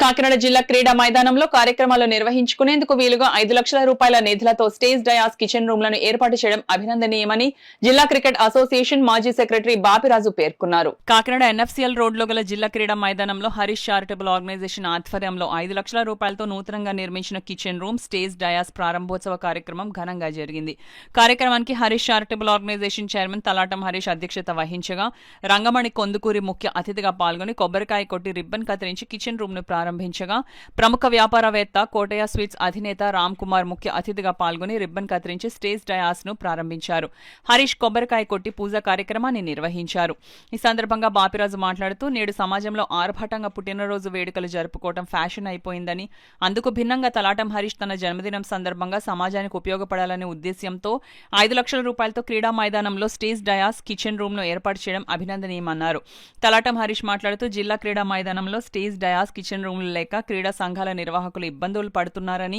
కాకినాడ జిల్లా క్రీడా మైదానంలో కార్యక్రమాలు నిర్వహించుకునేందుకు వీలుగా 5 లక్షల రూపాయల నిధులతో స్టేజ్ డయాస్ కిచెన్ రూమ్లను ఏర్పాటు చేయడం అభినందనీయమని జిల్లా క్రికెట్ అసోసియేషన్ మాజీ సెక్రటరీ బాపిరాజు పేర్కొన్నారు. కాకినాడ ఎన్ఎఫ్సీఎల్ రోడ్లో గల జిల్లా క్రీడా మైదానంలో హరీష్ చారిటబుల్ ఆర్గనైజేషన్ ఆధ్వర్యంలో 5 లక్షల రూపాయలతో నూతనంగా నిర్మించిన కిచెన్ రూమ్ స్టేజ్ డయాస్ ప్రారంభోత్సవ కార్యక్రమం ఘనంగా జరిగింది. కార్యక్రమానికి Harish charitable organisation chairman Talatam Harish అధ్యక్షత వహించగా రంగమణి కొందుకూరి ముఖ్య అతిథిగా పాల్గొని కొబ్బరికాయ కొట్టి రిబ్బన్ కత్తిరించి కిచెన్ రూమ్ ను ప్రారంభించగా ప్రముఖ వ్యాపారవేత్త కోటయ్య స్వీట్స్ అధినేత రామ్ కుమార్ ముఖ్య అతిథిగా పాల్గొని రిబ్బన్ కత్తిరించి స్టేజ్ డయాస్ ను ప్రారంభించారు. హరీష్ కొబ్బరికాయ కొట్టి పూజా కార్యక్రమాన్ని నిర్వహించారు. ఈ సందర్భంగా బాపిరాజు మాట్లాడుతూ నేడు సమాజంలో ఆర్భాటంగా పుట్టినరోజు వేడుకలు జరుపుకోవడం ఫ్యాషన్ అయిపోయిందని, అందుకు భిన్నంగా తలాటం హరీష్ తన జన్మదినం సందర్భంగా సమాజానికి ఉపయోగపడాలనే ఉద్దేశ్యంతో 5 లక్షల రూపాయలతో క్రీడా మైదానంలో స్టేజ్ డయాస్ కిచెన్ రూమ్ ను ఏర్పాటు చేయడం అభినందనీయమన్నారు. తలాటం హరీష్ మాట్లాడుతూ జిల్లా క్రీడా మైదానంలో స్టేజ్ డయాస్ కిచెన్ రూమ్లు లేక క్రీడా సంఘాల నిర్వాహకులు ఇబ్బందులు పడుతున్నారని,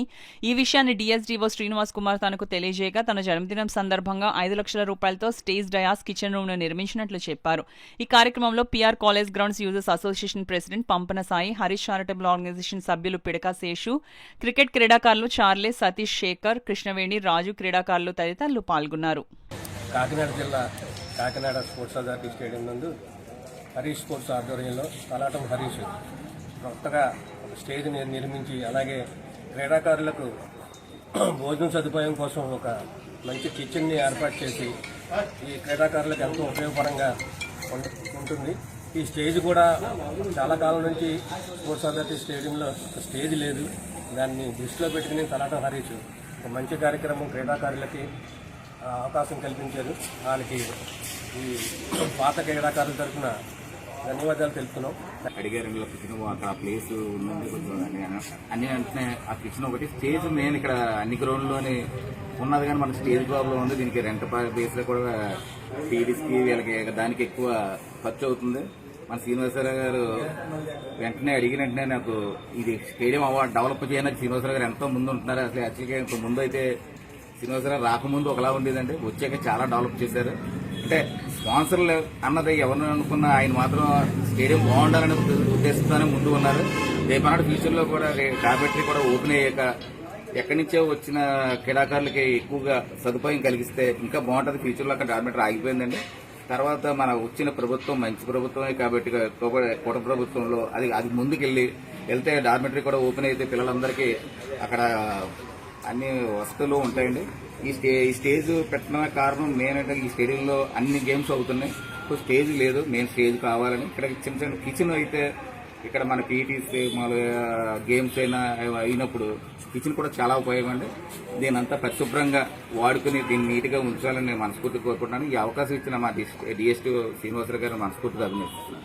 ఈ విషయాన్ని డిఎస్డీఓ శ్రీనివాస్ కుమార్ తనకు తెలియజేయగా తన జన్మదినం సందర్భంగా 5 లక్షల రూపాయలతో స్టేజ్ డయాస్ కిచెన్ రూమ్ ను నిర్మించినట్లు చెప్పారు. ఈ కార్యక్రమంలో PR college grounds users association president Pampana Sai, Harish charitable organisation సభ్యులు పిడకా శేషు, క్రికెట్ క్రీడాకారులు చార్లే, సతీష్, శేఖర్, కృష్ణవేణి, రాజు, క్రీడాకారులు తదితరులు పాల్గొన్నారు. కాకినాడ జిల్లా కాకినాడ స్పోర్ట్స్ అథారిటీ స్టేడియం నందు హరీష్ స్పోర్ట్స్ ఆధ్వర్యంలో తలాటం హరీష్ కొత్తగా స్టేజ్ని నిర్మించి, అలాగే క్రీడాకారులకు భోజనం సదుపాయం కోసం ఒక మంచి కిచెన్ని ఏర్పాటు చేసి ఈ క్రీడాకారులకు ఎంతో ఉపయోగకరంగా ఉంటుంది. ఈ స్టేజ్ కూడా చాలా కాలం నుంచి స్పోర్ట్స్ అథారిటీ స్టేడియంలో స్టేజ్ లేదు. దాన్ని దృష్టిలో పెట్టుకుని తలాటం హరీష్ ఒక మంచి కార్యక్రమం క్రీడాకారులకి అవకాశం కల్పించారు. వాళ్ళకి ఈ పాత క్రీడాకారుల తరఫున ధన్యవాదాలు తెలుపుతున్నాం. అడిగారు కిచెన్ ఆ ప్లేస్ ఉందండి కొంచెం అన్ని వెంటనే ఆ కిచెన్ ఒకటి స్టేజ్ మెయిన్ ఇక్కడ అన్ని గ్రౌండ్లోనే ఉన్నది, కానీ మన స్టేజ్ ప్రాబ్లం ఉంది. దీనికి రెంట్ బేస్ లో కూడా టీడీస్కి వీళ్ళకి దానికి ఎక్కువ ఖర్చు అవుతుంది. మన శ్రీనివాసరావు గారు వెంటనే అడిగిన వెంటనే నాకు ఇది స్టేడియం డెవలప్ చేయడానికి శ్రీనివాసరావు గారు ఎంతో ముందు ఉంటున్నారు. అసలు యాక్చువల్గా ఇంత ముందు అయితే శ్రీనివాసరావు రాకముందు ఒకలా ఉండేదండి, వచ్చాక చాలా డెవలప్ చేశారు. అంటే స్పాన్సర్లు అన్నది ఎవరిని అనుకున్న ఆయన మాత్రం స్టేడియం బాగుండాలనే ఉద్దేశంతోనే ముందు ఉన్నారు. రేపనాడు ఫ్యూచర్లో కూడా డార్మెటరీ కూడా ఓపెన్ అయ్యాక ఎక్కడి నుంచో వచ్చిన క్రీడాకారులకి ఎక్కువగా సదుపాయం కలిగిస్తే ఇంకా బాగుంటుంది. ఫ్యూచర్లో అక్కడ డార్మెటరీ ఆగిపోయిందండి. తర్వాత మన వచ్చిన ప్రభుత్వం మంచి ప్రభుత్వమే కాబట్టి కూట ప్రభుత్వంలో అది ముందుకెళ్ళి వెళ్తే డార్మెటరీ కూడా ఓపెన్ అయితే పిల్లలందరికీ అక్కడ అన్ని వసతులు ఉంటాయండి. ఈ స్టేజ్ పెట్టడానికి కారణం మెయిన్ అంటే ఈ స్టేడియంలో అన్ని గేమ్స్ అవుతున్నాయి. స్టేజ్ లేదు, మెయిన్ స్టేజ్ కావాలని. ఇక్కడ చిన్న చిన్న కిచెన్ అయితే ఇక్కడ మన పీటీస్ మన గేమ్స్ అయినప్పుడు కిచెన్ కూడా చాలా ఉపయోగం అండి. దీని అంతా పరిశుభ్రంగా వాడుకుని దీన్ని నీట్గా ఉంచాలని నేను మనస్ఫూర్తిగా కోరుకుంటున్నాను. ఈ అవకాశం ఇచ్చిన మా డిఎస్టీ శ్రీనివాసరావు గారు మనస్ఫూర్తిగా అభినందిస్తున్నాను.